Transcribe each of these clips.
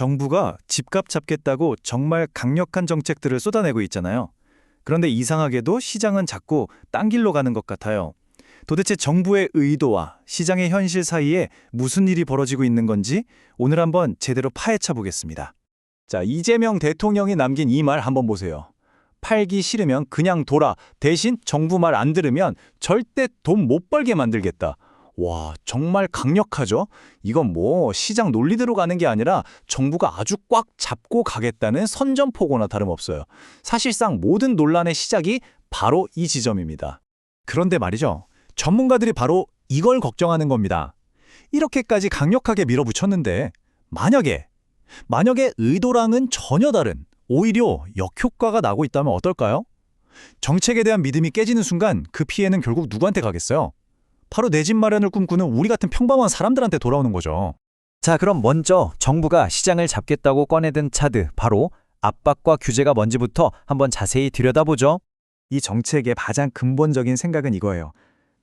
정부가 집값 잡겠다고 정말 강력한 정책들을 쏟아내고 있잖아요. 그런데 이상하게도 시장은 자꾸 딴 길로 가는 것 같아요. 도대체 정부의 의도와 시장의 현실 사이에 무슨 일이 벌어지고 있는 건지 오늘 한번 제대로 파헤쳐 보겠습니다. 자, 이재명 대통령이 남긴 이 말 한번 보세요. 팔기 싫으면 그냥 둬라. 대신 정부 말 안 들으면 절대 돈 못 벌게 만들겠다. 와, 정말 강력하죠? 이건 뭐 시장 논리대로 가는 게 아니라 정부가 아주 꽉 잡고 가겠다는 선전포고나 다름없어요. 사실상 모든 논란의 시작이 바로 이 지점입니다. 그런데 말이죠. 전문가들이 바로 이걸 걱정하는 겁니다. 이렇게까지 강력하게 밀어붙였는데 만약에 의도랑은 전혀 다른 오히려 역효과가 나고 있다면 어떨까요? 정책에 대한 믿음이 깨지는 순간 그 피해는 결국 누구한테 가겠어요? 바로 내 집 마련을 꿈꾸는 우리 같은 평범한 사람들한테 돌아오는 거죠. 자, 그럼 먼저 정부가 시장을 잡겠다고 꺼내든 차드, 바로 압박과 규제가 뭔지부터 한번 자세히 들여다보죠. 이 정책의 가장 근본적인 생각은 이거예요.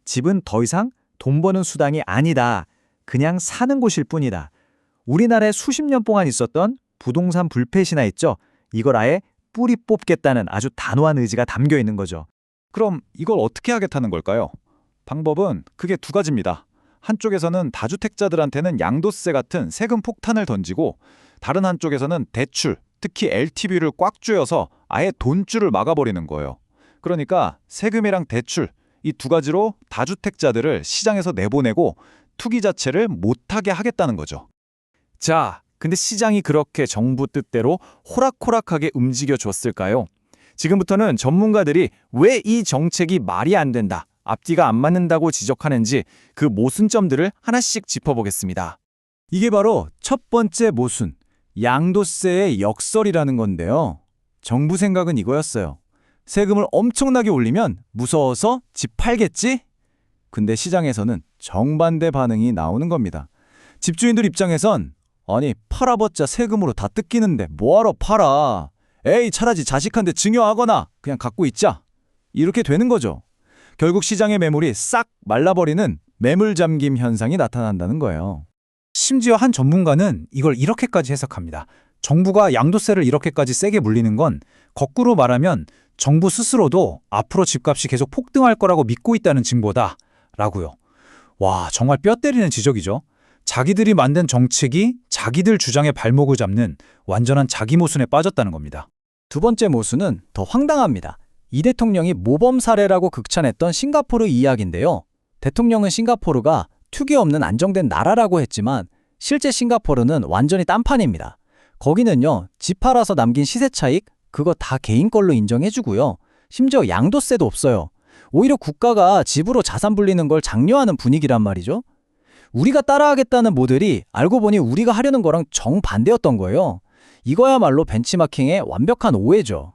집은 더 이상 돈 버는 수단이 아니다. 그냥 사는 곳일 뿐이다. 우리나라에 수십 년 동안 있었던 부동산 불패시나 있죠. 이걸 아예 뿌리 뽑겠다는 아주 단호한 의지가 담겨 있는 거죠. 그럼 이걸 어떻게 하겠다는 걸까요? 방법은 크게 두 가지입니다. 한쪽에서는 다주택자들한테는 양도세 같은 세금 폭탄을 던지고 다른 한쪽에서는 대출, 특히 LTV를 꽉 조여서 아예 돈줄을 막아버리는 거예요. 그러니까 세금이랑 대출, 이 두 가지로 다주택자들을 시장에서 내보내고 투기 자체를 못하게 하겠다는 거죠. 자, 근데 시장이 그렇게 정부 뜻대로 호락호락하게 움직여 줬을까요? 지금부터는 전문가들이 왜 이 정책이 말이 안 된다, 앞뒤가 안 맞는다고 지적하는지 그 모순점들을 하나씩 짚어보겠습니다. 이게 바로 첫 번째 모순, 양도세의 역설이라는 건데요. 정부 생각은 이거였어요. 세금을 엄청나게 올리면 무서워서 집 팔겠지? 근데 시장에서는 정반대 반응이 나오는 겁니다. 집주인들 입장에선 아니 팔아봤자 세금으로 다 뜯기는데 뭐하러 팔아? 에이 차라리 자식한테 증여하거나 그냥 갖고 있자. 이렇게 되는 거죠. 결국 시장의 매물이 싹 말라버리는 매물잠김 현상이 나타난다는 거예요. 심지어 한 전문가는 이걸 이렇게까지 해석합니다. 정부가 양도세를 이렇게까지 세게 물리는 건 거꾸로 말하면 정부 스스로도 앞으로 집값이 계속 폭등할 거라고 믿고 있다는 증거다 라고요. 와, 정말 뼈 때리는 지적이죠. 자기들이 만든 정책이 자기들 주장의 발목을 잡는 완전한 자기 모순에 빠졌다는 겁니다. 두 번째 모순은 더 황당합니다. 이 대통령이 모범 사례라고 극찬했던 싱가포르 이야기인데요. 대통령은 싱가포르가 투기 없는 안정된 나라라고 했지만 실제 싱가포르는 완전히 딴판입니다. 거기는요, 집 팔아서 남긴 시세 차익 그거 다 개인 걸로 인정해주고요. 심지어 양도세도 없어요. 오히려 국가가 집으로 자산 불리는 걸 장려하는 분위기란 말이죠. 우리가 따라하겠다는 모델이 알고 보니 우리가 하려는 거랑 정반대였던 거예요. 이거야말로 벤치마킹의 완벽한 오해죠.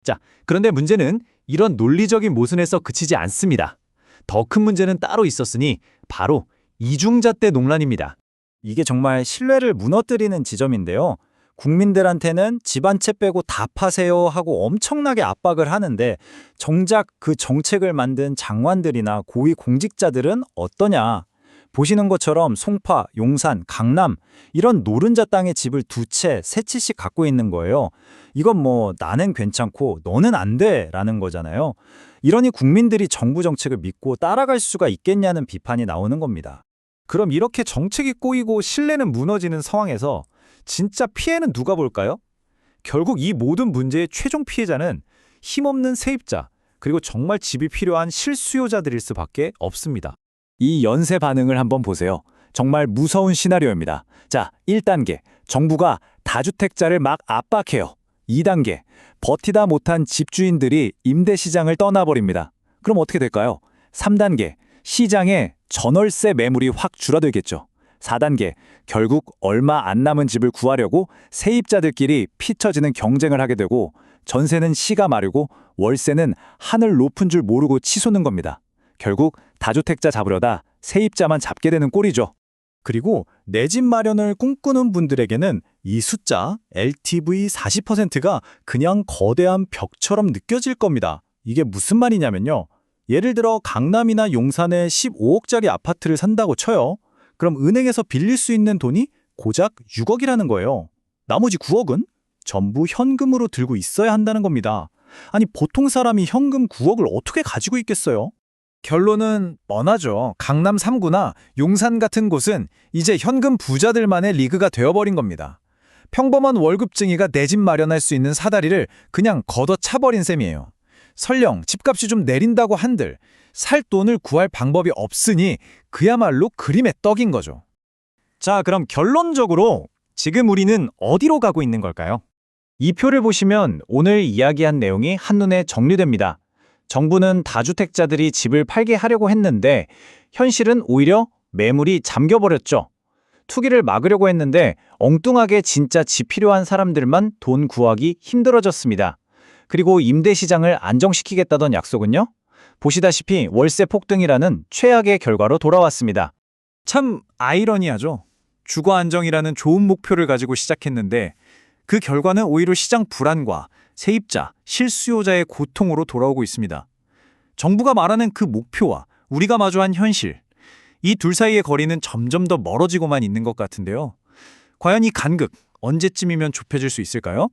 자, 그런데 문제는 이런 논리적인 모순에서 그치지 않습니다. 더 큰 문제는 따로 있었으니 바로 이중잣대 논란입니다. 이게 정말 신뢰를 무너뜨리는 지점인데요. 국민들한테는 집 한 채 빼고 다 파세요 하고 엄청나게 압박을 하는데 정작 그 정책을 만든 장관들이나 고위 공직자들은 어떠냐? 보시는 것처럼 송파, 용산, 강남 이런 노른자 땅에 집을 두 채, 세 채씩 갖고 있는 거예요. 이건 뭐 나는 괜찮고 너는 안 돼라는 거잖아요. 이러니 국민들이 정부 정책을 믿고 따라갈 수가 있겠냐는 비판이 나오는 겁니다. 그럼 이렇게 정책이 꼬이고 신뢰는 무너지는 상황에서 진짜 피해는 누가 볼까요? 결국 이 모든 문제의 최종 피해자는 힘없는 세입자, 그리고 정말 집이 필요한 실수요자들일 수밖에 없습니다. 이 연쇄 반응을 한번 보세요. 정말 무서운 시나리오입니다. 자, 1단계, 정부가 다주택자를 막 압박해요. 2단계, 버티다 못한 집주인들이 임대시장을 떠나버립니다. 그럼 어떻게 될까요? 3단계, 시장에 전월세 매물이 확 줄어들겠죠. 4단계, 결국 얼마 안 남은 집을 구하려고 세입자들끼리 피 터지는 경쟁을 하게 되고 전세는 시가 마르고 월세는 하늘 높은 줄 모르고 치솟는 겁니다. 결국 다주택자 잡으려다 세입자만 잡게 되는 꼴이죠. 그리고 내 집 마련을 꿈꾸는 분들에게는 이 숫자 LTV 40%가 그냥 거대한 벽처럼 느껴질 겁니다. 이게 무슨 말이냐면요. 예를 들어 강남이나 용산에 15억짜리 아파트를 산다고 쳐요. 그럼 은행에서 빌릴 수 있는 돈이 고작 6억이라는 거예요. 나머지 9억은 전부 현금으로 들고 있어야 한다는 겁니다. 아니, 보통 사람이 현금 9억을 어떻게 가지고 있겠어요? 결론은 뻔하죠. 강남 3구나 용산 같은 곳은 이제 현금 부자들만의 리그가 되어버린 겁니다. 평범한 월급쟁이가 내 집 마련할 수 있는 사다리를 그냥 걷어차버린 셈이에요. 설령 집값이 좀 내린다고 한들 살 돈을 구할 방법이 없으니 그야말로 그림의 떡인 거죠. 자, 그럼 결론적으로 지금 우리는 어디로 가고 있는 걸까요? 이 표를 보시면 오늘 이야기한 내용이 한눈에 정리됩니다. 정부는 다주택자들이 집을 팔게 하려고 했는데 현실은 오히려 매물이 잠겨버렸죠. 투기를 막으려고 했는데 엉뚱하게 진짜 집 필요한 사람들만 돈 구하기 힘들어졌습니다. 그리고 임대 시장을 안정시키겠다던 약속은요? 보시다시피 월세 폭등이라는 최악의 결과로 돌아왔습니다. 참 아이러니하죠. 주거 안정이라는 좋은 목표를 가지고 시작했는데 그 결과는 오히려 시장 불안과 세입자, 실수요자의 고통으로 돌아오고 있습니다. 정부가 말하는 그 목표와 우리가 마주한 현실, 이 둘 사이의 거리는 점점 더 멀어지고만 있는 것 같은데요. 과연 이 간극 언제쯤이면 좁혀질 수 있을까요?